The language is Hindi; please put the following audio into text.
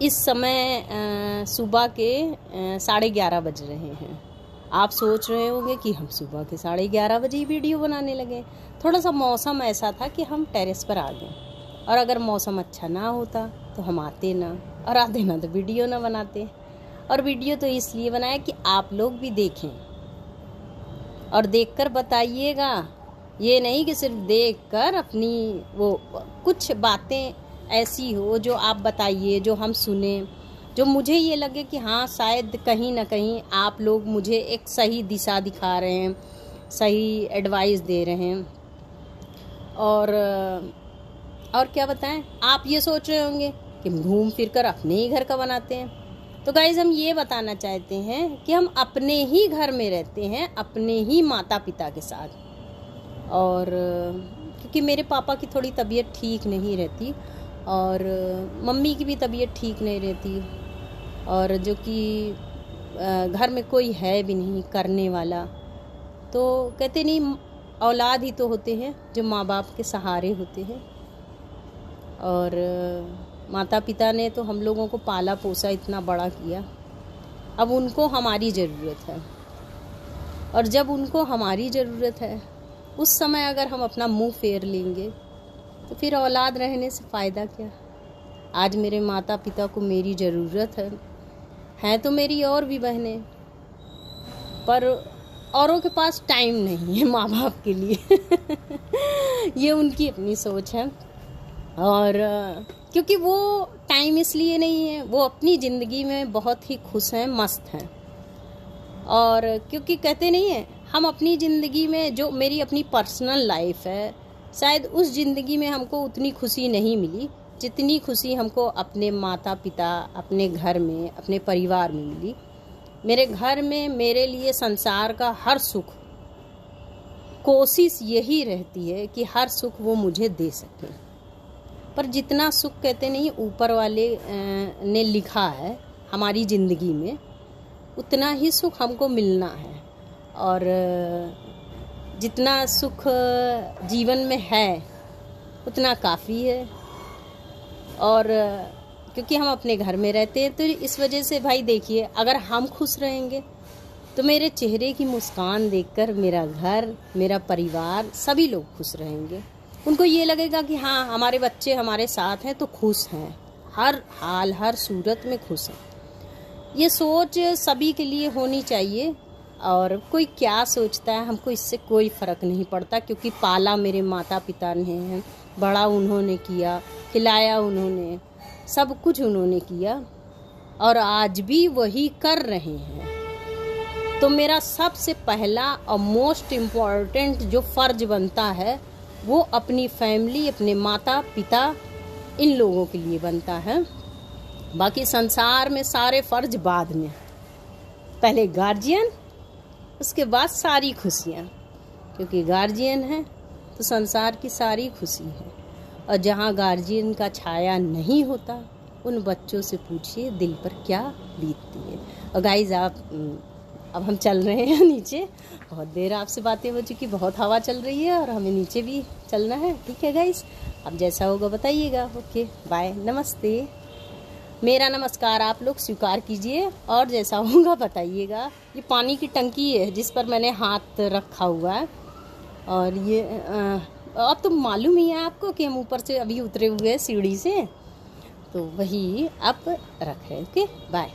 इस समय सुबह के 11:30 बज रहे हैं। आप सोच रहे होंगे कि हम सुबह के 11:30 बजे ही वीडियो बनाने लगे। थोड़ा सा मौसम ऐसा था कि हम टेरेस पर आ गए, और अगर मौसम अच्छा ना होता तो हम आते ना, और आते ना तो वीडियो ना बनाते। और वीडियो तो इसलिए बनाया कि आप लोग भी देखें और देखकर बताइएगा। ये नहीं कि सिर्फ देखकर अपनी वो कुछ बातें ऐसी हो जो आप बताइए, जो हम सुने, जो मुझे ये लगे कि हाँ शायद कहीं ना कहीं आप लोग मुझे एक सही दिशा दिखा रहे हैं, सही एडवाइस दे रहे हैं। और क्या बताएं, आप ये सोच रहे होंगे कि घूम फिर कर अपने ही घर का बनाते हैं। तो गाइज हम ये बताना चाहते हैं कि हम अपने ही घर में रहते हैं, अपने ही माता पिता के साथ। और क्योंकि मेरे पापा की थोड़ी तबीयत ठीक नहीं रहती, और मम्मी की भी तबीयत ठीक नहीं रहती, और जो कि घर में कोई है भी नहीं करने वाला। तो कहते नहीं, औलाद ही तो होते हैं जो माँ बाप के सहारे होते हैं। और माता पिता ने तो हम लोगों को पाला पोसा, इतना बड़ा किया। अब उनको हमारी ज़रूरत है, और जब उनको हमारी ज़रूरत है उस समय अगर हम अपना मुंह फेर लेंगे तो फिर औलाद रहने से फ़ायदा क्या। आज मेरे माता पिता को मेरी ज़रूरत है तो मेरी और भी बहनें, पर औरों के पास टाइम नहीं है माँ बाप के लिए ये उनकी अपनी सोच है। और क्योंकि वो टाइम इसलिए नहीं है, वो अपनी ज़िंदगी में बहुत ही खुश हैं, मस्त हैं। और क्योंकि कहते नहीं है, हम अपनी ज़िंदगी में जो मेरी अपनी पर्सनल लाइफ है, शायद उस ज़िंदगी में हमको उतनी खुशी नहीं मिली जितनी खुशी हमको अपने माता पिता, अपने घर में, अपने परिवार में मिली। मेरे घर में मेरे लिए संसार का हर सुख, कोशिश यही रहती है कि हर सुख वो मुझे दे सके। पर जितना सुख कहते नहीं ऊपर वाले ने लिखा है हमारी ज़िंदगी में, उतना ही सुख हमको मिलना है। और जितना सुख जीवन में है उतना काफ़ी है। और क्योंकि हम अपने घर में रहते हैं तो इस वजह से भाई देखिए, अगर हम खुश रहेंगे तो मेरे चेहरे की मुस्कान देखकर मेरा घर, मेरा परिवार, सभी लोग खुश रहेंगे। उनको ये लगेगा कि हाँ हमारे बच्चे हमारे साथ हैं तो खुश हैं, हर हाल हर सूरत में खुश हैं। ये सोच सभी के लिए होनी चाहिए। और कोई क्या सोचता है हमको इससे कोई फ़र्क नहीं पड़ता, क्योंकि पाला मेरे माता पिता ने है, बड़ा उन्होंने किया, खिलाया उन्होंने, सब कुछ उन्होंने किया, और आज भी वही कर रहे हैं। तो मेरा सबसे पहला और मोस्ट इम्पॉर्टेंट जो फ़र्ज बनता है वो अपनी फैमिली, अपने माता पिता, इन लोगों के लिए बनता है। बाकी संसार में सारे फ़र्ज बाद में, पहले गार्जियन, उसके बाद सारी खुशियाँ। क्योंकि गार्जियन है तो संसार की सारी खुशी है। और जहाँ गार्जियन का छाया नहीं होता उन बच्चों से पूछिए दिल पर क्या बीतती है। और गाइज अब हम चल रहे हैं नीचे, बहुत देर आपसे बातें हो चुकी, बहुत हवा चल रही है और हमें नीचे भी चलना है। ठीक है गाइज, अब जैसा होगा बताइएगा। ओके बाय, नमस्ते। मेरा नमस्कार आप लोग स्वीकार कीजिए, और जैसा होगा बताइएगा। ये पानी की टंकी है जिस पर मैंने हाथ रखा हुआ है, और ये अब तो मालूम ही है आपको कि हम ऊपर से अभी उतरे हुए हैं सीढ़ी से, तो वही आप रख रहे हैं। Okay bye.